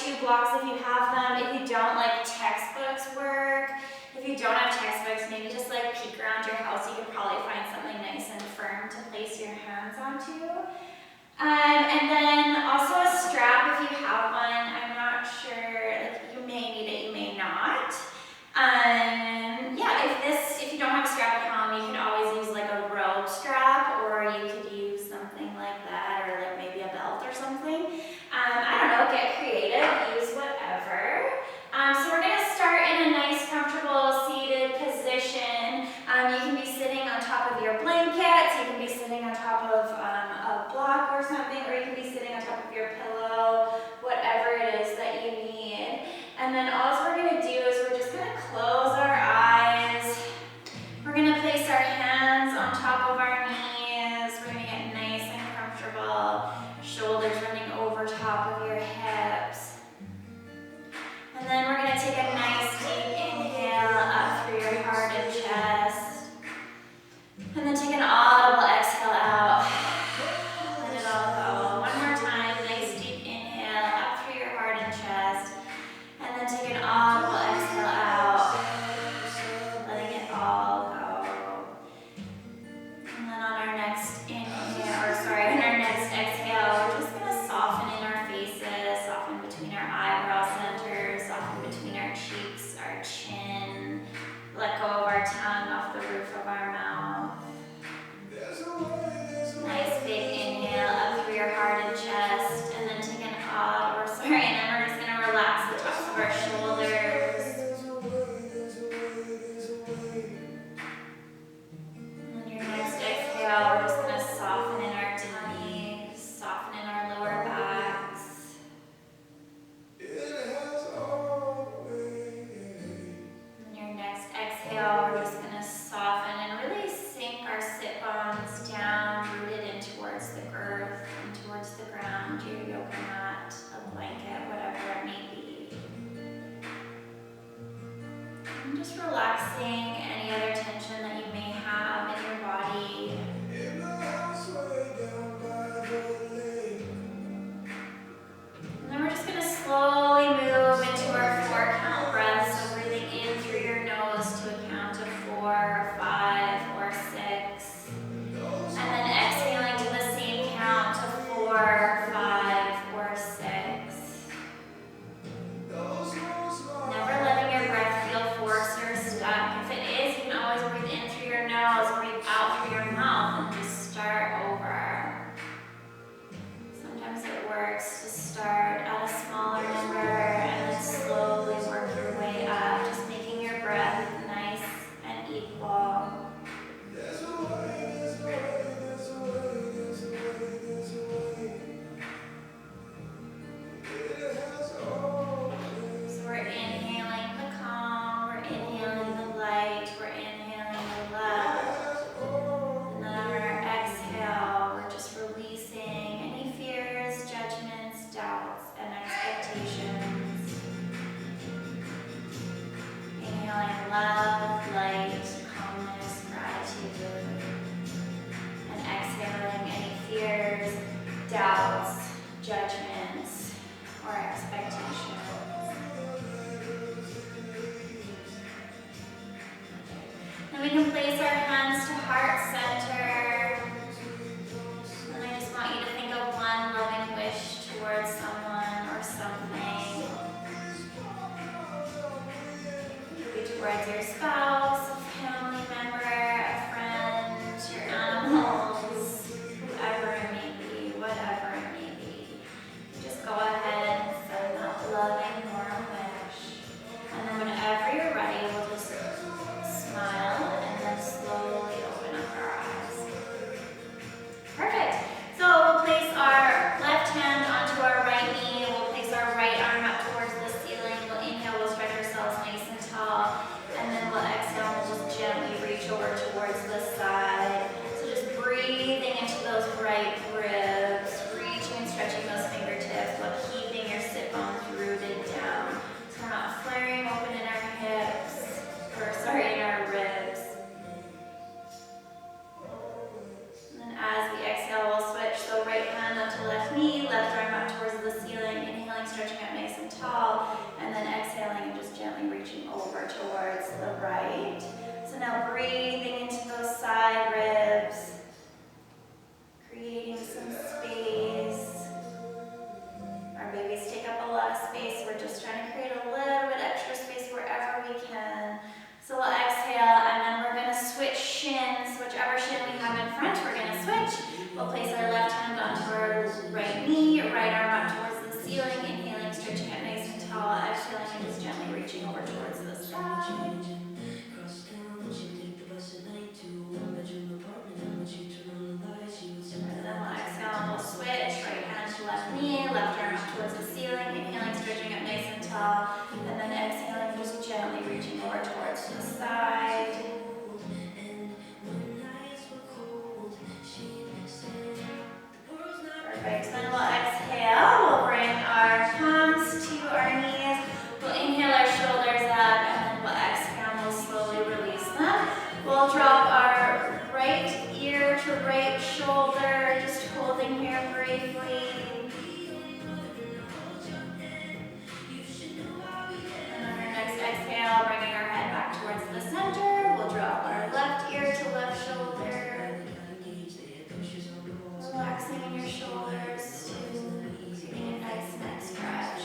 2 blocks if you have them. If you don't, like textbooks work. If you don't have textbooks, maybe just like peek around your house. You could probably find something nice and firm to place your hands onto. And then also a strap if you have one. I'm not sure, like you may need it, you may not. Yeah, if you don't have a strap at home, you can always use like a rope strap, or you could use something like that, or like maybe a belt or something. I don't know, get creative, use whatever. So we're gonna start in a nice, comfortable, seated position. You can be sitting on top of your blankets, you can be sitting on top of a block or something, or you can be sitting on top of your pillow, whatever it is that you need. And then all we're gonna do is we're just gonna close our eyes. We're gonna place our hands on top of our knees. We're gonna get nice and comfortable. Shoulders running over top of your hips. And then we're gonna take a nice deep inhale up through your heart and chest. And then take an audible exhale out. Let it all go. One more time, nice deep inhale up through your heart and chest. And then take an audible exhale out. Letting it all go. And then on our next on our next exhale, we're just gonna soften in our faces, soften between our eyebrow centers, soften between our cheeks, our chin. Let go of our tongue off the roof of our mouth. Nice big inhale up through your heart and chest, and then take an and then we're just gonna relax the tops of our shoulders. And then your next exhale, we're just gonna soften in our tummy, soften in our lower backs. And your next exhale, we're just gonna soften and really sink our sit bones down, rooted in towards the earth and towards the ground, your yoga mat, a blanket, whatever it may be. And just relaxing any other tension that you may have in your body. And then we're just going to slowly move into our 4-count breath. So breathing in through your nose to a count of 4 or 5 or 6. And then exhaling to the same count of 4, 5 or 6. Never letting your breath feel forced or stuck. If it is, you can always breathe in through your nose, breathe out through your mouth, and just start over. Sometimes it works to start at a smaller number and then slowly work your way up, just making your breath nice and equal. So we're inhaling the calm, we're inhaling the light, we're inhaling the love. And then on our exhale, we're just releasing any fears, judgments, doubts, and expectations. Inhaling love, light, calmness, gratitude. And exhaling any fears, doubts, judgments, or expectations. Then we can place our hands to heart center. And I just want you to think of one loving wish towards someone or something. Maybe towards your spouse, a family member, a friend, your animals, whoever it may be, whatever it may be. Just go ahead and send that loving warm wish. And then whenever you're ready, we'll just smile and then slowly open up our eyes. Perfect. So we'll place our left hand onto our right knee. We'll place our right arm up towards the ceiling. We'll inhale, we'll stretch ourselves nice and tall. And then we'll exhale. towards the ceiling. Inhaling, stretching up nice and tall. And then exhaling, just gently reaching over towards the side. Perfect. Then we'll exhale. We'll bring our palms to our knees. We'll inhale our shoulders up, and then we'll exhale. We'll slowly release them. We'll drop our right ear to right shoulder, just holding here briefly. And on our next exhale, bringing our head back towards the center. We'll drop our left ear to left shoulder. Relaxing in your shoulders, creating a nice neck stretch.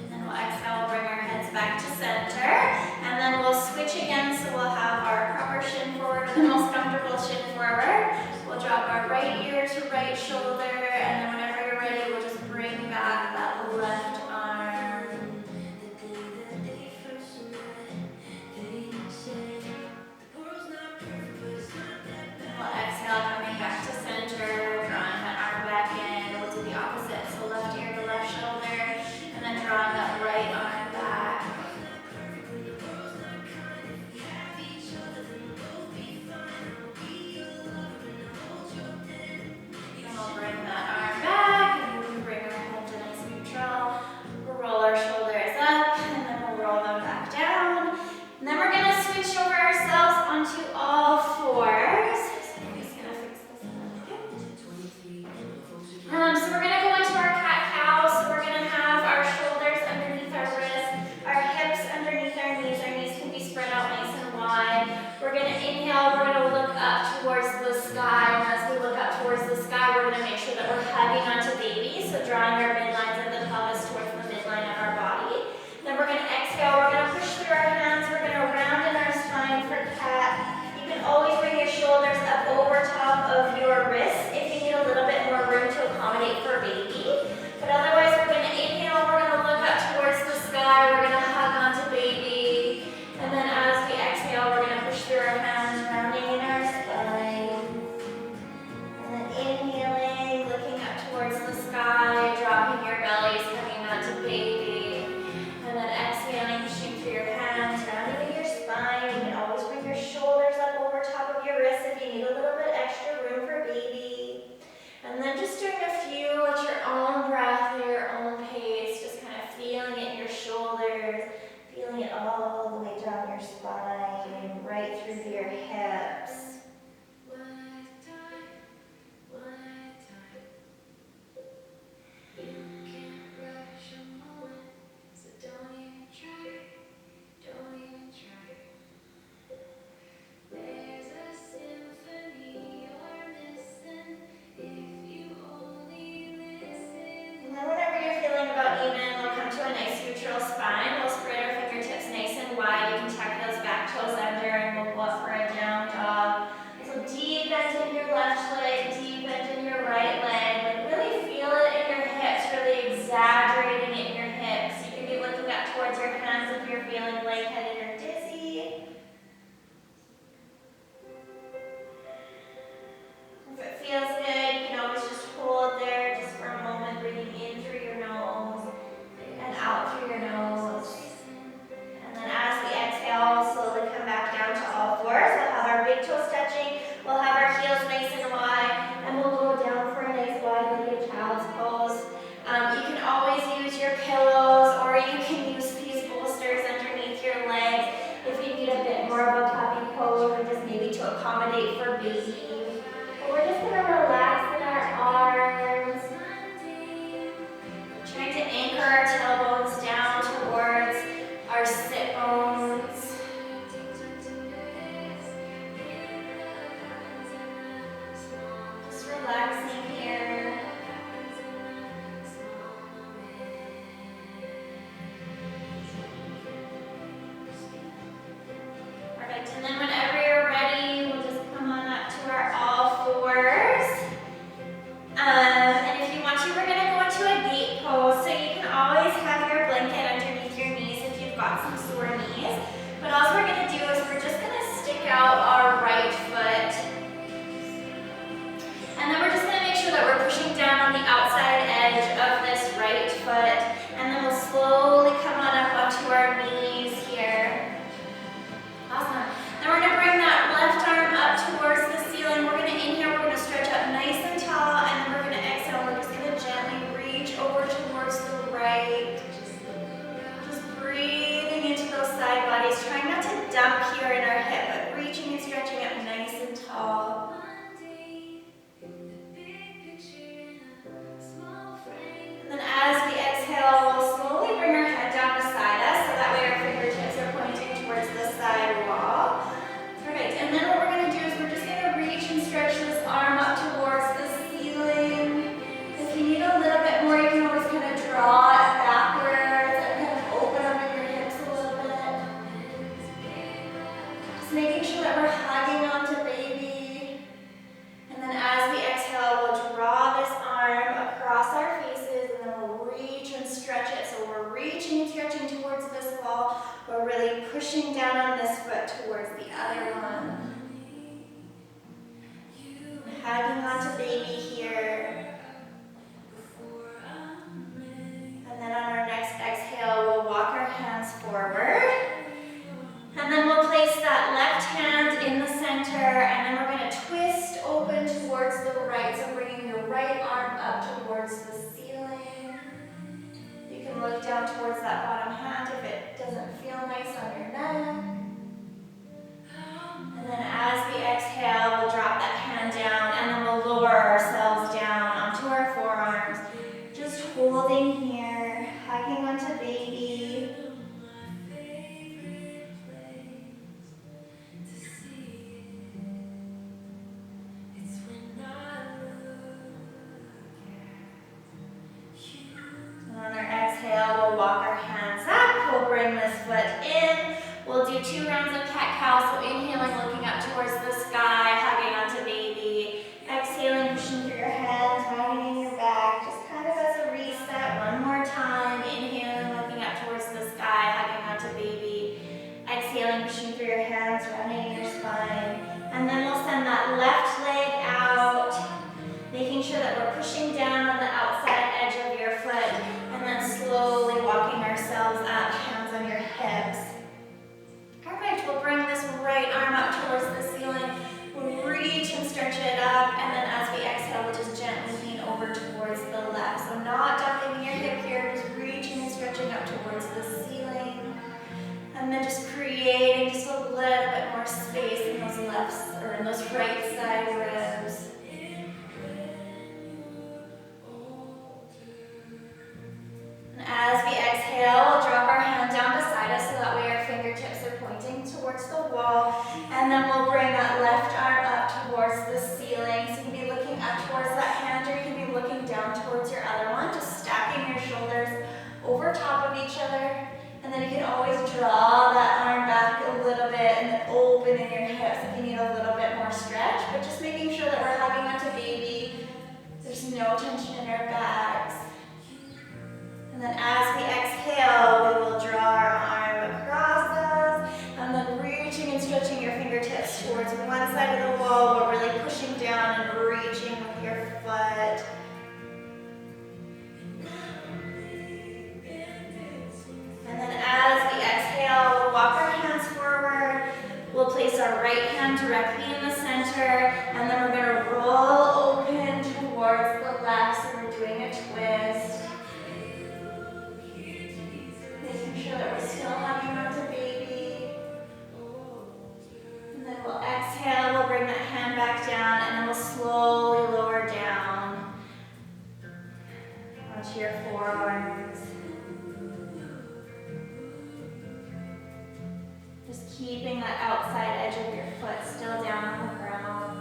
And then we'll exhale, bring our heads back to center. And then we'll switch again, so we'll have our proper shin forward, or the most comfortable shin forward. We'll drop our right ear to right shoulder, and then whenever you're ready, we'll just bring back that left arm. We'll exhale, coming back to center, drawing that arm back in. We'll do the opposite, so left ear to left shoulder, and then drawing that right arm back. And we'll bring that arm back, and we can bring our head to nice neutral. We'll roll our shoulders up, and then we'll roll them back down. And then we're gonna switch over ourselves onto all fours. So we're going to go into our cat-cow. So we're going to have our shoulders underneath our wrists, our hips underneath our knees can be spread out nice and wide. We're going to inhale, we're going to look up towards the sky, and as we look up towards the sky, we're going to make sure that we're hugging onto baby, so drawing our midlines of the pelvis towards the midline of our body. Then we're going to exhale, we're going to push through our hands, we're going to round in our spine for cat. You can always bring your shoulders up over top of your wrists if you need a little bit more room to accommodate for baby. But otherwise, we're going to inhale, we're going to look up towards the sky, we're going to hug onto baby. And then as we exhale, we're going to push through our hands, rounding in our spine. And then inhaling, looking up towards the sky, dropping your bellies, hugging onto baby. And then exhaling, pushing through your hands, rounding in your spine. You can always bring your shoulders up over top of your wrists if you need a little bit extra room for baby. And then just doing a few at your own breath, at your own pace, just kind of feeling it in your shoulders, feeling it all the way down your spine, right through to your hips. And if you want to, we're going to go into a gate pose. So you can always bodies, trying not to dump here in our hip, but reaching and stretching up nice and tall. And then as we exhale, we'll slowly bring our head down beside us, so that way our fingertips are pointing towards the side wall. Perfect. And then what we're going to do is we're just going to reach and stretch this arm up towards the ceiling. If you need a little bit more, you can always kind of draw it backwards and kind of open up in your hips a little bit. Just making sure that we're hugging onto baby. And then as we exhale, we'll draw this arm across our faces, and then we'll reach and stretch it. So we're reaching and stretching towards this wall. We're really pushing down on this foot towards the other one. Hugging onto baby here. And then on our next exhale, we'll walk our hands forward. And then we'll place that left hand in the center, and then we're going to twist open towards the right. So bringing your right arm up towards the ceiling. You can look down towards that bottom hand if it doesn't feel nice on your neck. And then as we exhale, we'll drop that hand down, and then we'll lower ourselves down onto our forearms. Just holding here, hugging onto baby. On our exhale, we'll walk our hands up. We'll bring this foot in. We'll do 2 rounds of cat-cow. So inhaling, looking up towards the sky, hugging onto baby. Exhaling, pushing through your hands, rounding in your back. Just kind of as a reset. One more time. Inhaling, looking up towards the sky, hugging onto baby. Exhaling, pushing through your hands, rounding in your spine. And then we'll send that left leg out, making sure that we're pushing down on the outside edge of your foot, and then slowly walking ourselves up, hands on your hips. Perfect. We'll bring this right arm up towards the ceiling. We'll reach and stretch it up, and then as we exhale, we'll just gently lean over towards the left. So not dumping your hip here, just reaching and stretching up towards the ceiling. And then just creating just a little bit more space in those left, or in those right side ribs. As we exhale, we'll drop our hand down beside us so that way our fingertips are pointing towards the wall. And then we'll bring that left arm up towards the ceiling. So you can be looking up towards that hand, or you can be looking down towards your other one, just stacking your shoulders over top of each other. And then you can always draw that arm back a little bit and then open in your hips if you need a little bit more stretch. But just making sure that we're hugging onto baby. There's no tension in our backs. And then as we exhale, we will draw our arm across us, and then reaching and stretching your fingertips towards one side of the wall, but really pushing down and reaching with your foot. And then as we exhale, we'll walk our hands forward. We'll place our right hand directly in the center, and then we're going to roll open towards the left, so we're doing a twist. Making sure that we're still hugging onto baby. And then we'll exhale, we'll bring that hand back down, and then we'll slowly lower down onto your forearms. Just keeping that outside edge of your foot still down on the ground.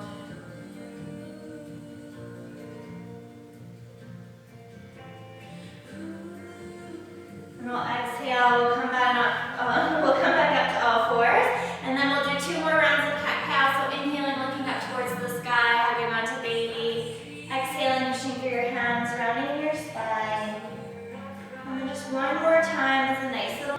And we'll exhale, we'll come back up to all fours, and then we'll do 2 more rounds of cat-cow. So inhaling, looking up towards the sky, hugging onto baby. Exhaling, pushing through your hands, rounding in your spine. And then just one more time as a nice little.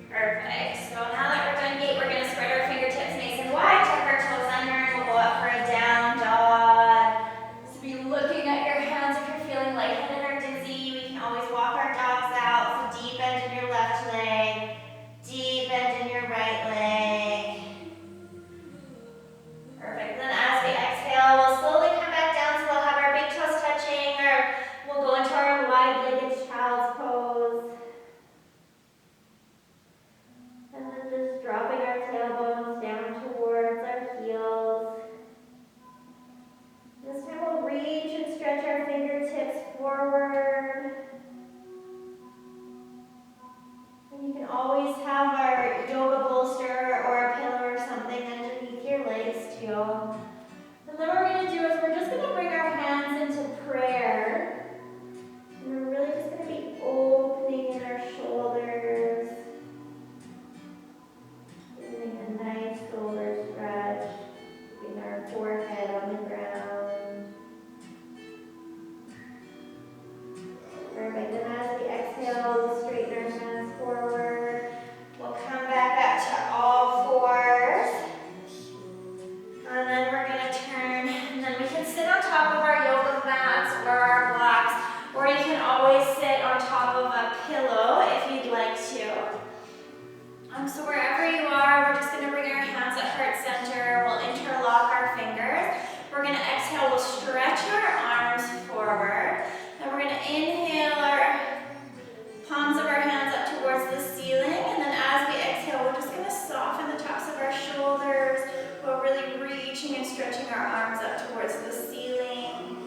Perfect. So now that we're done gate, we're going to spread our fingertips nice and wide, tuck our toes under, and we'll go up for a down dog. So be looking at your hands if you're feeling lightheaded or dizzy. We can always forward. And you can always have our yoga bolster or a pillow or something underneath your legs too. And then what we're going to do is we're just going to bring our hands into prayer. And we're really just going to be opening in our shoulders. Getting a nice shoulder stretch. Keeping our forehead on the ground. Perfect. And as we exhale, we'll straighten our hands forward. We'll come back up to all fours. And then we're going to turn, and then we can sit on top of our yoga mats or our blocks, or you can always sit on top of a pillow if you'd like to. So wherever you are, we're just going to bring our hands at heart center. We'll interlock our fingers. We're going to exhale. We'll stretch our arms forward. Then we're going to inhale our palms of our hands up towards the ceiling. And then as we exhale, we're just going to soften the tops of our shoulders. We're really reaching and stretching our arms up towards the ceiling.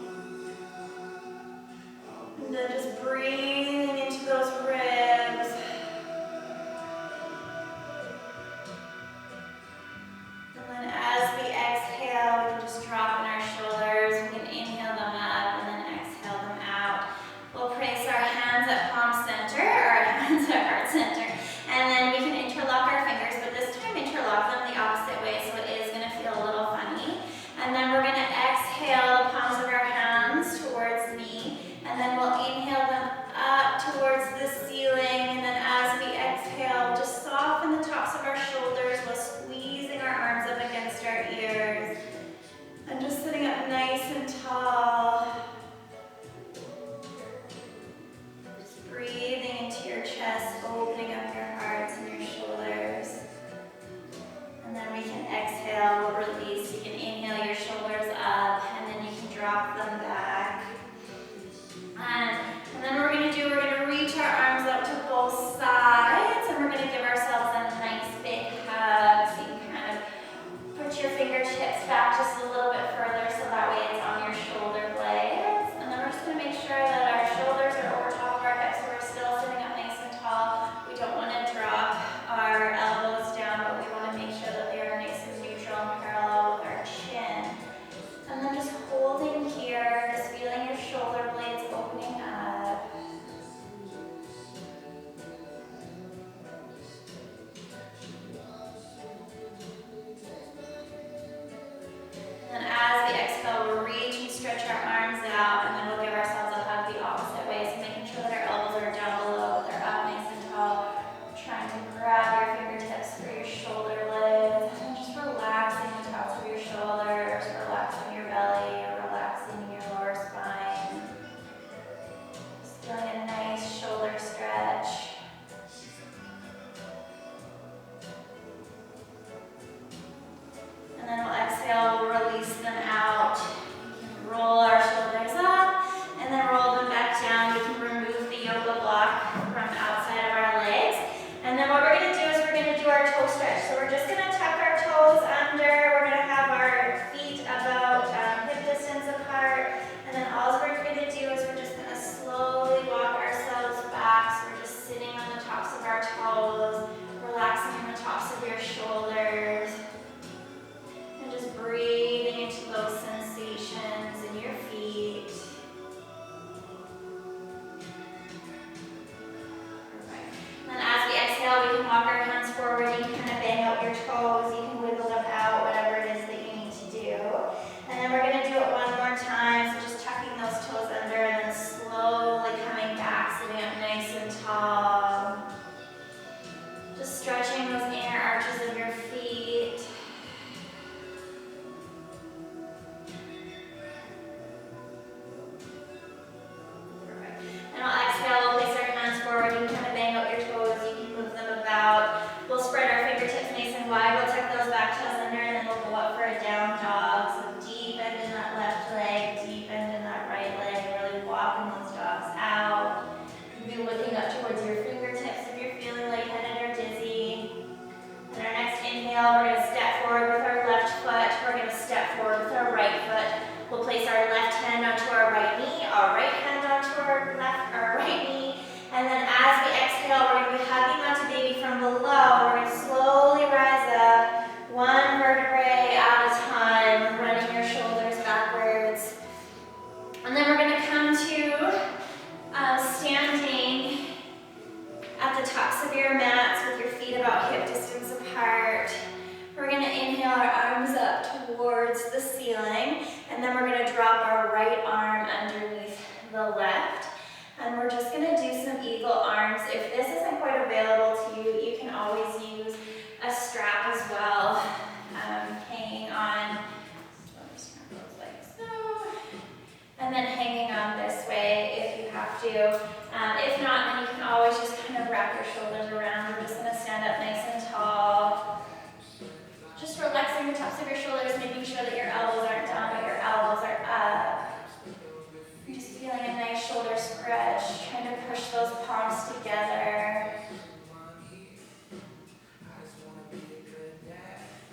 And then just breathing into those ribs. As we exhale, we can just drop in our shoulders. We can inhale them up and then exhale them out. We'll place our hands at palm center or our hands at heart center. And then we can interlock our fingers, but this time interlock them the opposite way, so it is going to feel a little funny. And then we're going to exhale the palms of our hands towards me. And then we'll inhale them up towards the ceiling. And then as we exhale, just soften the tops of our shoulders while squeezing our arms up against our ears. And just sitting up nice and tall. Just breathing into your chest, opening up your hearts and your shoulders. And then we can exhale, we'll release. You can inhale your shoulders up, and then you can drop them back. And then what we're going to do, we're going to reach our arms up to both sides, and we're going to give ourselves a nice big hug. So you can kind of put your fingertips back just a little bit further, so that way it's on your shoulder blades. And then we're just going to make sure that our shoulders are over top of our hips, so we're still sitting up nice and tall. We don't want to drop our elbows down, but we want to make sure that they are nice and neutral and parallel with our chin. And then just holding here, just feeling your shoulder blades opening up. And as we exhale, we'll reach and stretch our arms out, and then we'll give ourselves a hug the opposite way, so making sure that our elbows are down below, they're up nice and tall. Trying to grab your fingertips for your shoulder blades, and just relaxing the tops of your shoulders, relaxing your belly, relaxing your lower spine. Just feeling a nice shoulder stretch. And then we'll exhale, we'll release them out. We can roll our shoulders up, and then roll them back down. We can remove the yoga block from outside of our legs. And then what we're going to do is we're going to do our toe stretch. So we're just going to tuck our toes under. We're going to have our feet about hip distance apart. And then all we're going to do is we're just going to slowly walk ourselves back. So we're just sitting on the tops of our toes, relaxing in the tops of your shoulders. And just breathing into those sensations in your feet. Perfect. And then as we exhale, we can walk our hands forward. You can kind of bang out your toes. You can wiggle them out, whatever it is that you need to do. And then we're going to do it one more time. So just tucking those toes under and then slowly coming back, sitting up nice and tall. Just stretching those inner arches of your feet. And we'll exhale, we'll place our hands forward. You can kind of bang out your toes, you can move them about. We'll spread our fingertips nice and wide. We'll tuck those back toes under, and then we'll go up for a down dog. So deep end in that left leg, deep end in that right leg. Really walking those dogs out. You'll be looking up towards your fingertips if you're feeling lightheaded or dizzy. And our next inhale, we're going to step forward with our left foot. We're going to step forward with our right foot. We'll place our left hand onto our right knee, our right hand onto our ceiling. And then we're gonna drop our right arm underneath the left. And we're just gonna do some eagle arms. If this isn't quite available to you, you can always use a strap as well, hanging on, like so, and then hanging on this way if you have to. If not, then you can always just kind of wrap your shoulders around. We're just gonna stand up nice and tall. Just relaxing the tops of your shoulders, making sure that your elbows aren't down, but your elbows are up. Just feeling a nice shoulder stretch, trying to push those palms together.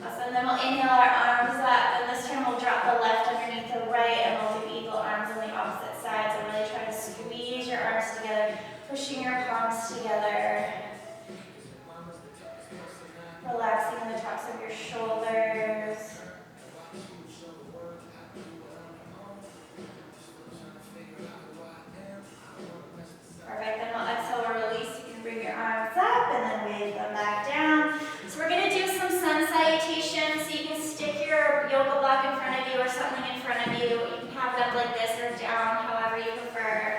Awesome, then we'll inhale our arms up, and this time we'll drop the left underneath the right, and we'll do eagle arms on the opposite side. So really try to squeeze your arms together, pushing your palms together. Relaxing the tops of your shoulders. Perfect, then we'll exhale or release. You can bring your arms up and then wave them back down. So we're going to do some sun salutations. So you can stick your yoga block in front of you or something in front of you. You can have it up like this or down, however you prefer.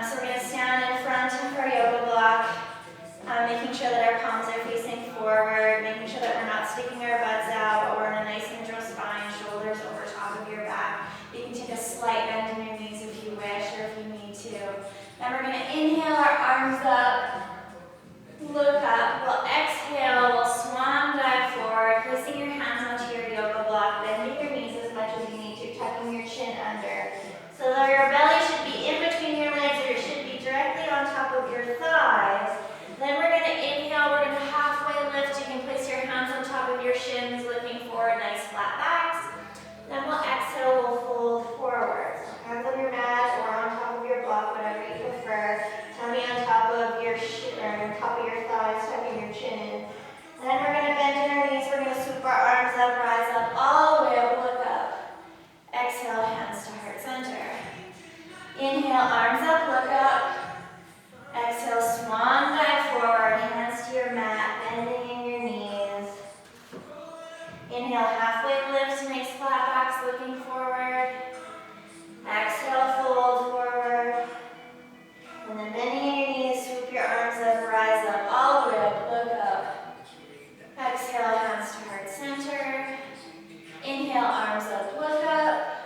So we're going to stand in front of our yoga block, making sure that our palms are facing forward, making sure that we're not sticking our butts out, but we're in a nice neutral spine, shoulders over top of your back. You can take a slight bend in your knees if you wish or if you need to. Then we're going to inhale our arms up, look up. We'll exhale, we'll swan dive forward, placing your hands onto your yoga block, bending your knees as much as you need to, tucking your chin under. So that your belly should be in between your legs, or it should be directly on top of your thighs. Then we're going to inhale, we're going to halfway lift. You can place your hands on top of your shins, looking forward, nice flat backs. Then we'll exhale, we'll fold forward. So hands on your mat or on top of your block, whatever you prefer. Tummy on top of your thighs, tucking your chin in. And then we're going to bend in our knees. We're going to swoop our arms up, rise up, all the way up, look up. Exhale, hands to heart center. Inhale, arms up, look up. Exhale, swan dive forward, hands to your mat, bending in your knees. Inhale, halfway lift, nice flat backs, looking forward. Exhale, fold forward. And then bending in your knees, swoop your arms up, rise up, all the way up, look up. Exhale, hands to heart center. Inhale, arms up, look up.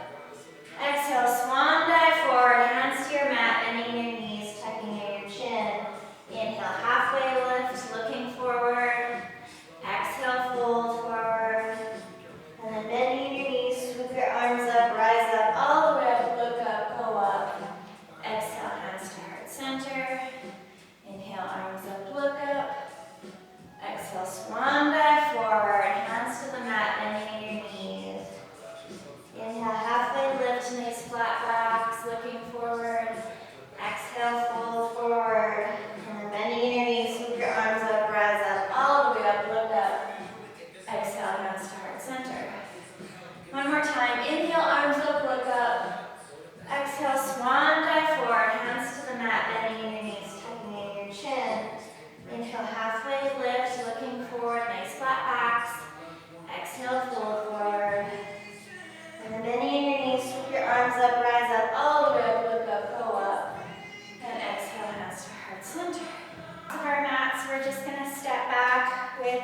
Exhale, swan dive forward, hands to your mat, bending in your knees, tucking in your chin. Inhale, halfway lift, looking forward. Exhale, fold forward. And then bending in your knees, swoop your arms up, rise up, all the way up, look up, go up. Exhale, hands to heart center. Inhale, arms up, look up. Exhale, swan dive forward, hands to the mat, bending in your knees. Inhale, halfway lift, nice flat backs, looking forward. Exhale, fold forward. And then bending in your knees, swoop your arms up, rise up, all the way up, look up. Exhale, hands to heart center. One more time. Inhale, arms up, look up. Exhale, swan dive forward, hands to the mat, bending in your knees, tucking in your chin. Inhale, halfway lift, looking forward, nice flat backs. Exhale, fold forward. And then bending in your knees, swoop your arms up, rise up, all the way up, look up, go up. And exhale, hands to heart center. Off our mats, we're just going to step back with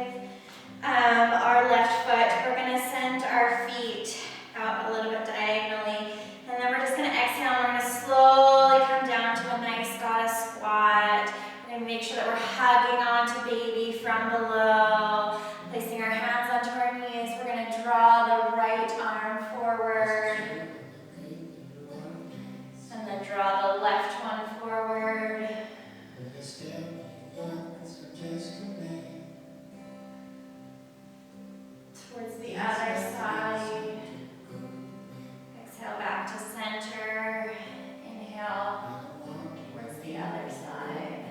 our left foot. We're going to send our feet out a little bit diagonally. And then we're just going to exhale, and we're going to slowly come down to a nice goddess squat. We're going to make sure that we're hugging onto baby from below, placing our hands onto our knees. We're going to draw the right arm forward, and then draw the left one forward. Towards the other side. Exhale back to center. Inhale towards the other side.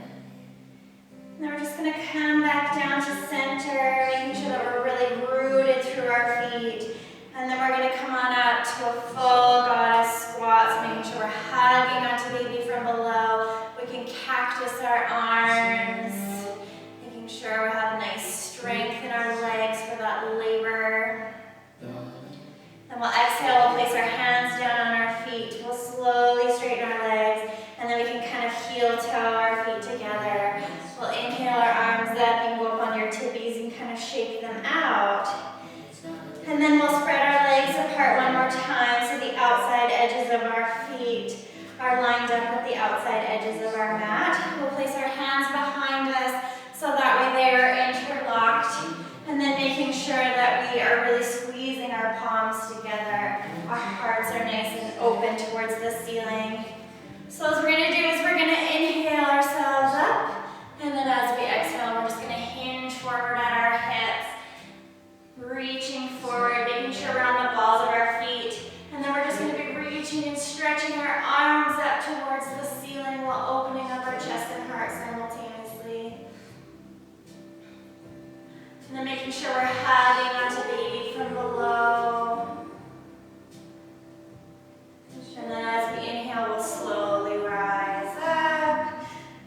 Now we're just going to come back down to center, making sure that we're really rooted through our feet. And then we're going to come on up to a full goddess squat, so making sure we're hugging onto baby from below. We can cactus our arms, making sure we have nice strength in our legs for that labor. Then we'll exhale, we'll place our hands down on our feet. We'll slowly straighten our legs, and then we can kind of heel toe our feet together. We'll inhale our arms up. You can go up on your tippies and kind of shake them out. And then we'll spread our legs apart one more time so the outside edges of our feet are lined up with the outside edges of our mat. We'll place our hands behind us so that way they are interlocked. And then making sure that we are really squeezing our palms together. Our hearts are nice and open towards the ceiling. So what we're going to do is we're going to inhale ourselves up. And then as we exhale, we're just going to hinge forward at our hips. Reaching forward, making sure we're on the balls of our feet. And then we're just going to be reaching and stretching our arms up towards the ceiling while opening up our chest and heart simultaneously. And then making sure we're hugging onto baby from below. And then as we inhale, we'll slowly rise up.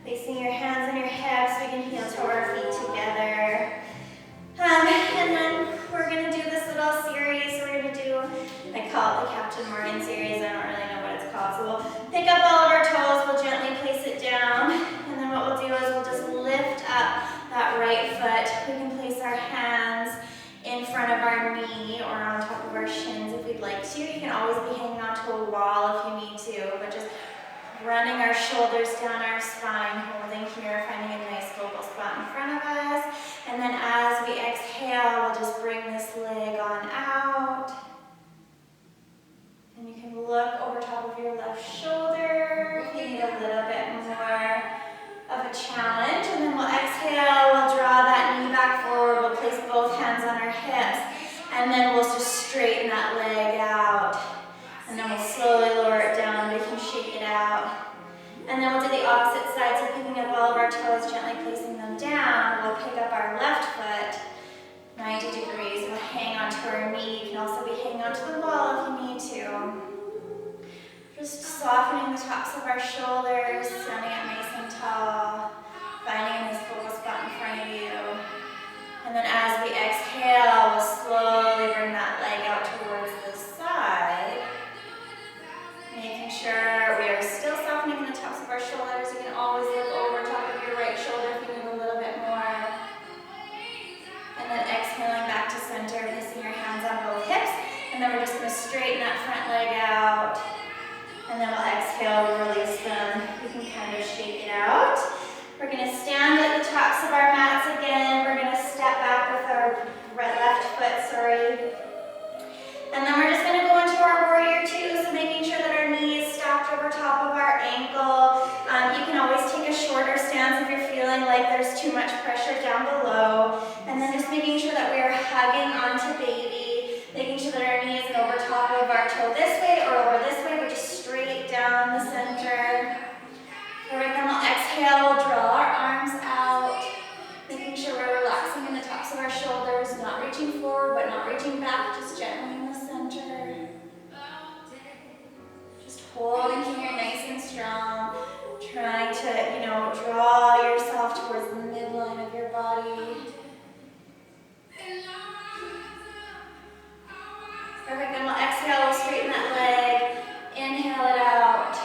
Placing your hands on your hips, we can heel toe our feet together. And then we're going to do this little series. We're going to do, I call it the Captain Morgan series. I don't really know what it's called. So we'll pick up all of our toes, we'll gently place it down. And then what we'll do is we'll just lift up that right foot. We can place our hands in front of our knee or on top of our shins if we'd like to. You can always be hanging onto a wall if you need to, but just running our shoulders down our spine, holding here, finding a nice focal spot in front of us. And then as we exhale, we'll just bring this leg on out. And you can look over top of your left shoulder if you need a little bit more of a challenge. And then we'll exhale, we'll draw that knee back forward, we'll place both hands on our hips, and then we'll just straighten that leg out. And then we'll slowly lower it down, we can shake it out. And then we'll do the opposite side, so picking up all of our toes, gently placing them down. We'll pick up our left foot, 90 degrees. We'll hang onto our knee. You can also be hanging onto the wall if you need to. Just softening the tops of our shoulders, standing up nice and tall, finding a nice focal spot in front of you. And then as we exhale, we'll slowly bring that leg out towards the side. Making sure we are still softening the tops of our shoulders. You can always look over top of your right shoulder if you need a little bit more. And then exhaling back to center, placing your hands on both hips. And then we're just going to straighten that front leg out. And then we'll exhale, release them. You can kind of shake it out. We're going to stand at the tops of our mats again. We're going to step back with our left foot, And then we're just going to go into our warrior two, so making sure that our knee is stacked over top of our ankle. You can always take a shorter stance if you're feeling like there's too much pressure down below. And then just making sure that we are hugging onto baby, making sure that our knee isn't over top of our toe this way or over this way, but just straight down the center. Perfect, then we'll exhale, we'll draw our arms out, making sure we're relaxing in the tops of our shoulders, not reaching forward, but not reaching back, just gently in the center. Just holding here nice and strong, trying to, draw yourself towards the midline of your body. Perfect, then we'll exhale, we'll straighten that leg, inhale it out,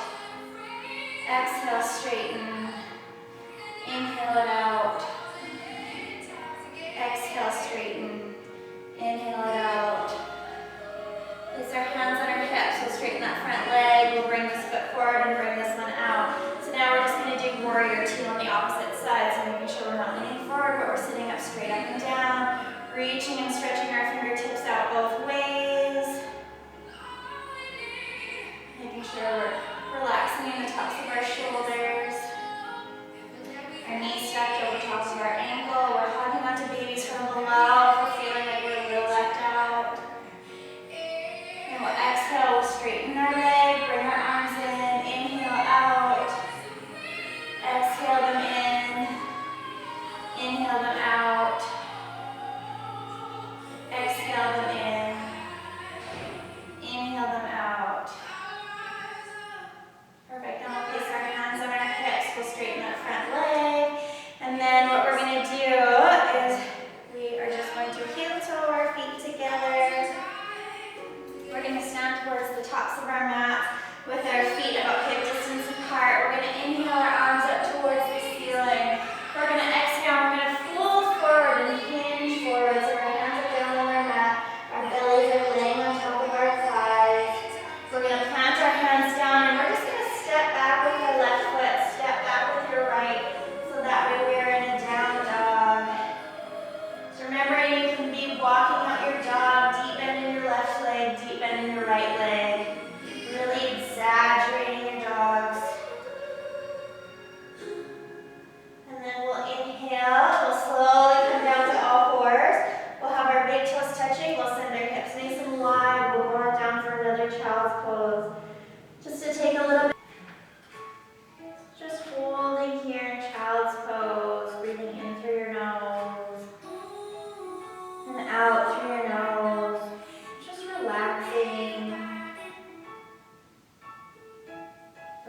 exhale, straighten, inhale it out, exhale, straighten, inhale it out. Place our hands on our hips, we'll straighten that front leg, we'll bring this foot forward and bring this one out. So now we're just going to do warrior two on the opposite side, so making sure we're not leaning forward, but we're sitting up straight up and down, reaching and stretching our fingertips out both ways. Making sure we're relaxing in the tops of our shoulders. Our knees stacked over top of our ankle. We're hugging onto babies from below if we're feeling like we're a little left out. And we'll exhale, we'll straighten our leg, bring our arms in, inhale out. Exhale them in, inhale them out. Exhale them in, inhale them out. Perfect, then we'll place our hands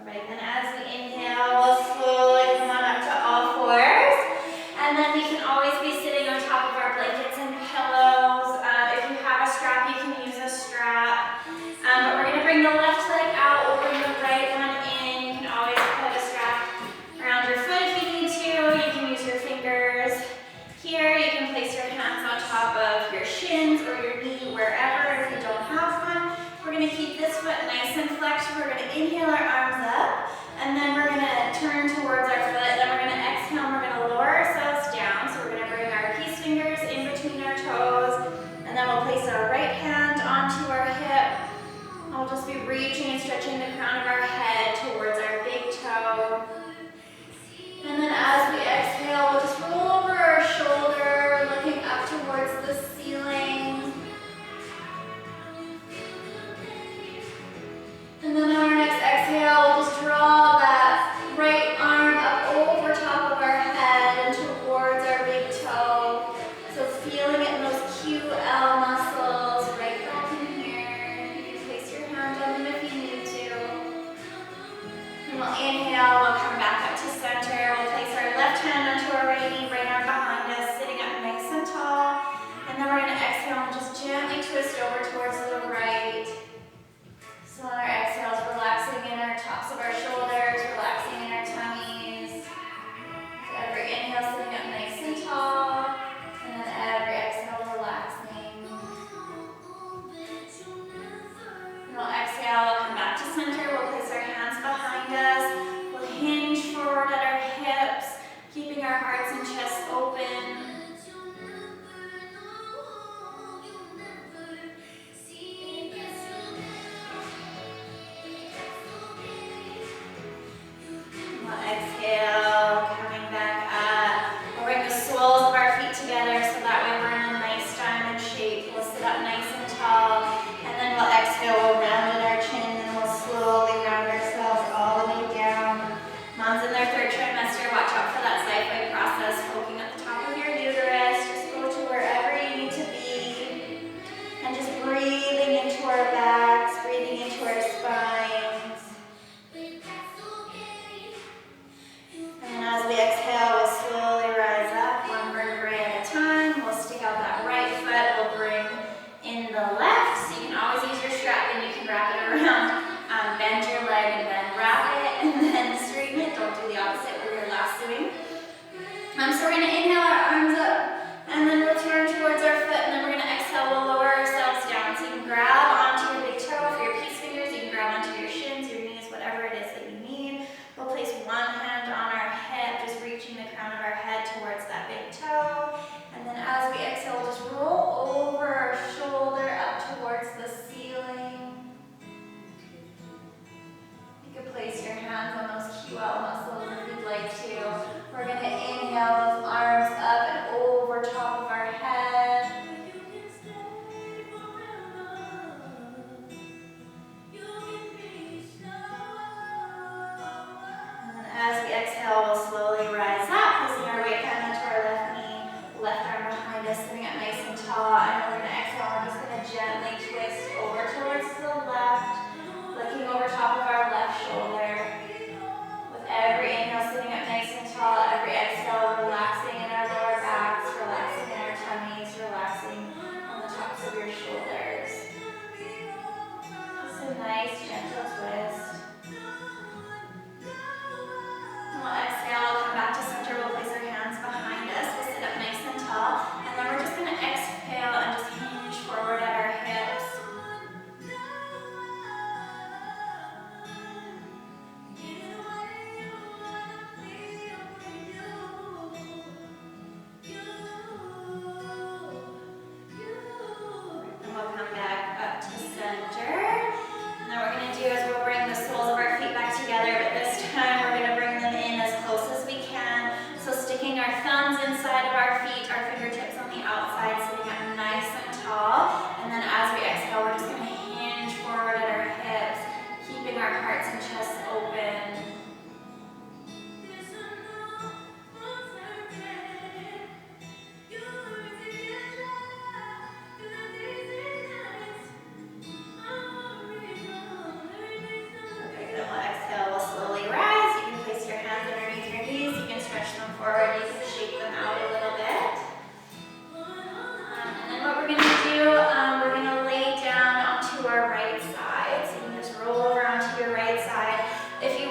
Alright, then as we inhale, we'll slowly come on up to all fours. And then we can always be sitting on top of our blankets and pillows. If you have a strap, you can use a strap. But we're going to bring the left leg out, we'll bring the right one in. You can always put a strap around your foot if you need to. You can use your fingers here. You can place your hands on top of your shins or your knee, wherever, if you don't have one. We're going to keep this foot nice and flexed. We're going to inhale our arms up, and then we're going to turn towards our foot. Then we're going to exhale, and we're going to lower ourselves down. So we're going to bring our peace fingers in between our toes, and then we'll place our right hand onto our hip. I'll just be reaching and stretching the crown of our head towards our big toe. And then as we exhale, we'll just roll over our shoulder, looking up towards the ceiling. And then on our next exhale, we'll just draw that right arm up over top of our head and towards our big toe. So feeling it in those QL muscles right back in here. You can place your hand on them if you need to. And we'll inhale, we'll come back up to center. We'll place our left hand onto our right knee, right arm behind us, sitting up nice and tall. And then we're going to exhale and just gently twist over towards the right. So on our exhales, relaxing in our tops of our shoulders, relaxing in our tummies. So every inhale, sitting up nice and tall, and then every exhale, relaxing. And we'll exhale, we'll come back to center, we'll place our hands behind us, we'll hinge forward at our hips, keeping our hearts and chests open. Exhale, coming back up. We'll bring the soles of our feet together so that way we're in a nice diamond shape. We'll sit up nice and tall, and then we'll exhale, we'll round in our chin, and we'll slowly round ourselves all the way down. Moms in their third trimester, watch out for that xiphoid process, poking at the top of your uterus. Just go to wherever you need to be, and just breathing into our backs, breathing into our spines. And as we exhale, we'll slowly rise up, one vertebrae at a time. We'll stick out that right foot, we'll bring in the left. So you can always use your strap and you can wrap it around. Bend your leg and then wrap it and then straighten it. Don't do the opposite we were last doing. So we're going to inhale our arms up, and then we'll turn towards our foot, and then we're going to exhale, we'll lower ourselves down. So you can grab onto your big toe for your peace fingers, you can grab onto your shins, your knees, whatever it is that you need. We'll place one hand on our hip, just reaching the crown of our head towards that big toe. And then as we exhale, we'll just roll over our shoulder up towards the ceiling. You can place your hands on those QL muscles if you'd like to. We're going to inhale those arms up and over top of our head. As we exhale, we'll slowly rise up, placing our right hand onto our left knee, left arm behind us, sitting up nice and tall. And we're going to exhale, we're just going to gently twist over towards the left, looking over top of our left shoulder. With every inhale, sitting up nice and tall, every exhale, relaxing in our lower backs, relaxing in our tummies, relaxing on the tops of your shoulders. Just a nice, gentle twist. We'll exhale, we'll come back to center, we'll place our hands behind us, we'll sit up nice and tall, and then we're just going to exhale and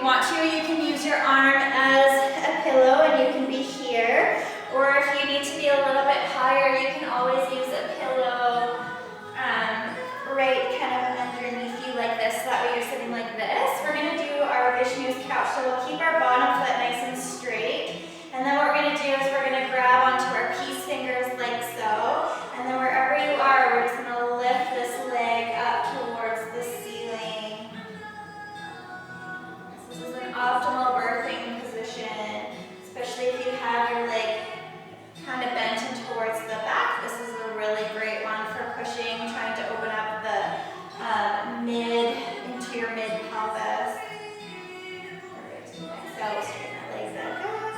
you want to, you can use your arm as a pillow and you can be here. Or if you need to be a little bit higher, you can always use a pillow right kind of underneath you like this. So that way you're sitting like this. We're going to do our Vishnu's couch. So we'll keep our bottom foot nice and straight. And then what we're going to do is we're going to grab onto our peace fingers like so. And then wherever you are, we're just going to lift this leg up towards the ceiling. This is an optimal birthing position, especially if you have your leg kind of bent in towards the back. This is a really great one for pushing, trying to open up the into your mid pelvis. Alright, exhale, straighten that leg back up.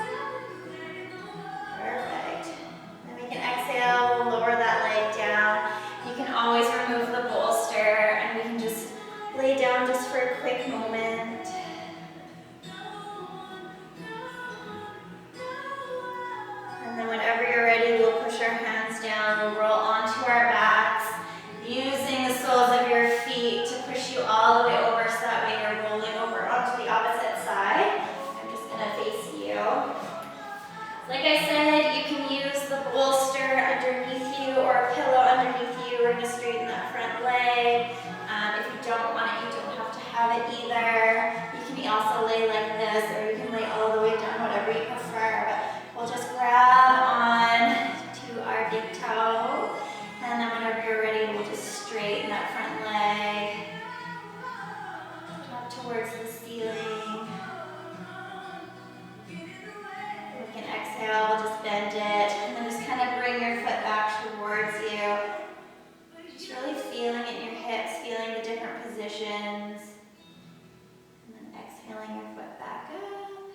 Perfect. Then we can exhale, we'll lower that leg down. You can always remove the bolster and we can just lay down just for a quick moment. And then whenever you're ready, we'll push our hands down, we'll roll onto our backs, using the soles of your feet to push you all the way over so that way you're rolling over onto the opposite side. I'm just going to face you. Like I said, you can use the bolster underneath you or a pillow underneath you. We're going to straighten that front leg. If you don't want it, you don't have to have it either. You can also lay like this, or you can lay all the way down, whatever you prefer. But we'll just grab on to our big toe, and then whenever you're ready, we'll just straighten that front leg up towards the ceiling. We can exhale, we'll just bend it, and then just kind of bring your foot back towards you. Just really feeling it in your hips, feeling the different positions, and then exhaling your foot back up.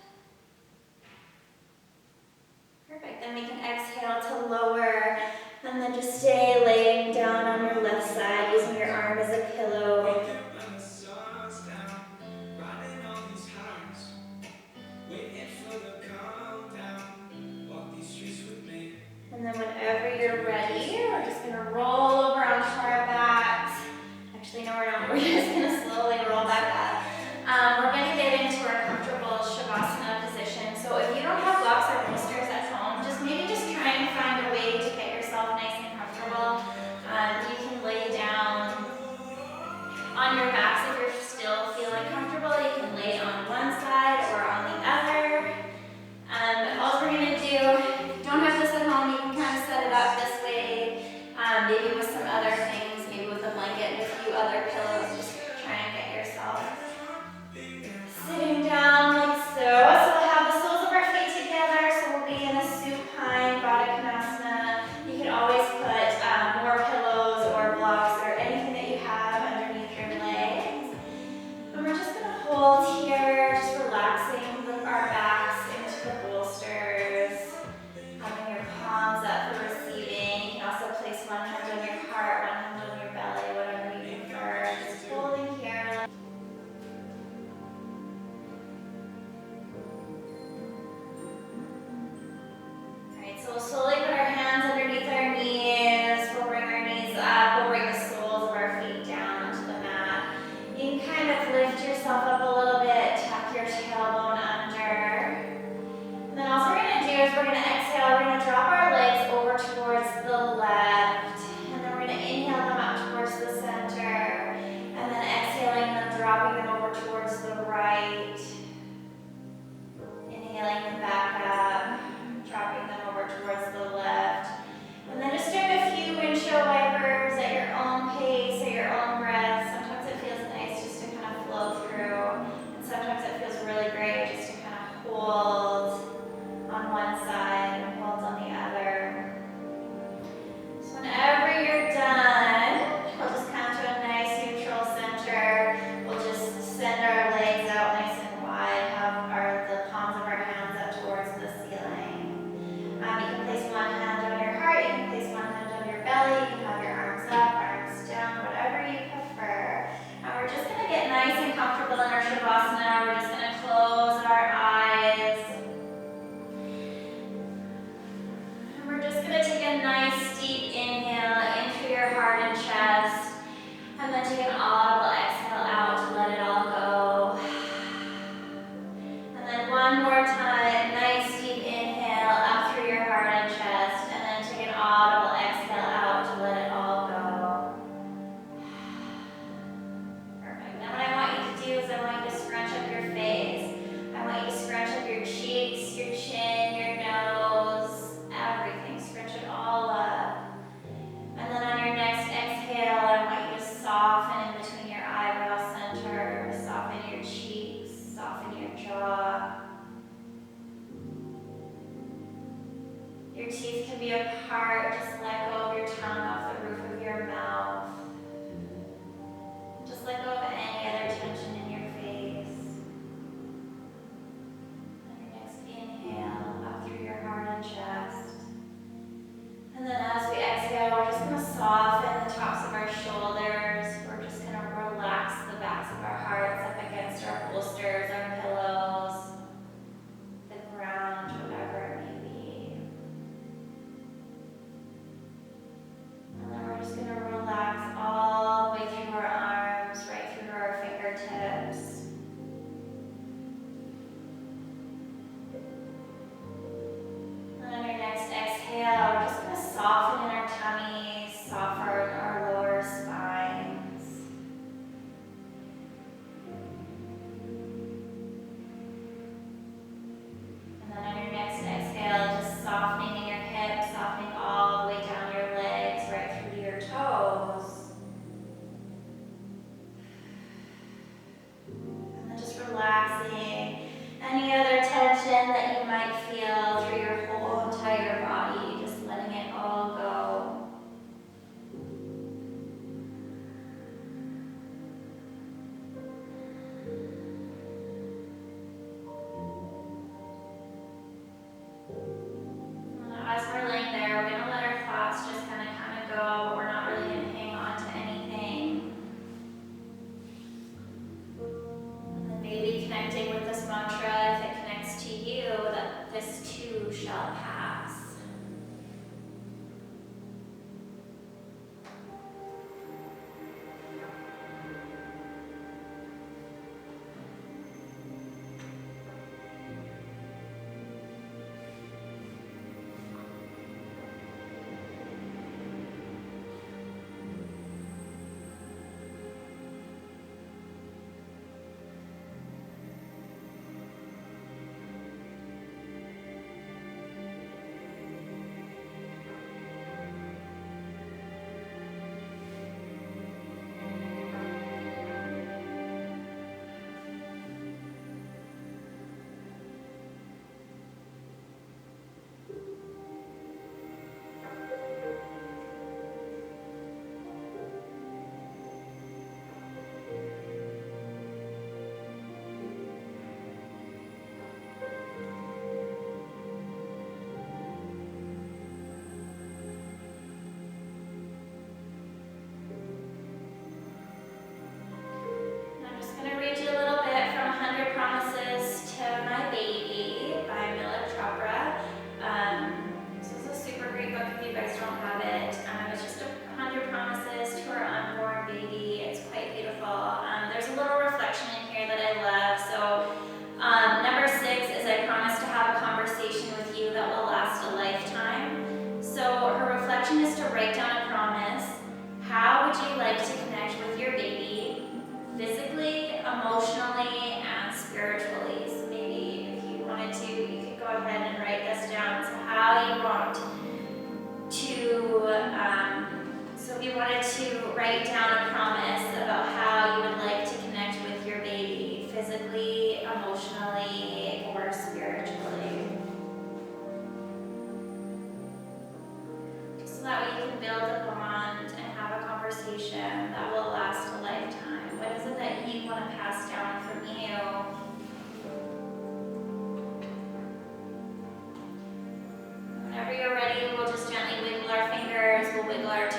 jaw. Your teeth can be apart. Just let go of your tongue off the roof of your mouth. Just let go of any other tension in your face. On your next inhale, up through your heart and chest. And then as we exhale, we're just going to soften the tops of our shoulders. We're just going to relax the backs of our hearts up against our bolsters, our pillows, the ground, whatever it may be. And then we're just going to relax all the way through our arms, right through to our fingertips. And on your next exhale, we're just going to soften in our tummies, soften our lower spines. And then on your next exhale, just softening in your hips, softening all the way down your legs, right through to your toes. And then just relaxing any other tension that you might feel through your whole entire body, just letting it all go. As we're laying there, we're going to let our thoughts just kind of go, but we're not really going to hang on to anything. And then maybe connecting with this mantra, if it connects to you, that this too shall pass. Whenever you're ready, we'll just gently wiggle our fingers, we'll wiggle our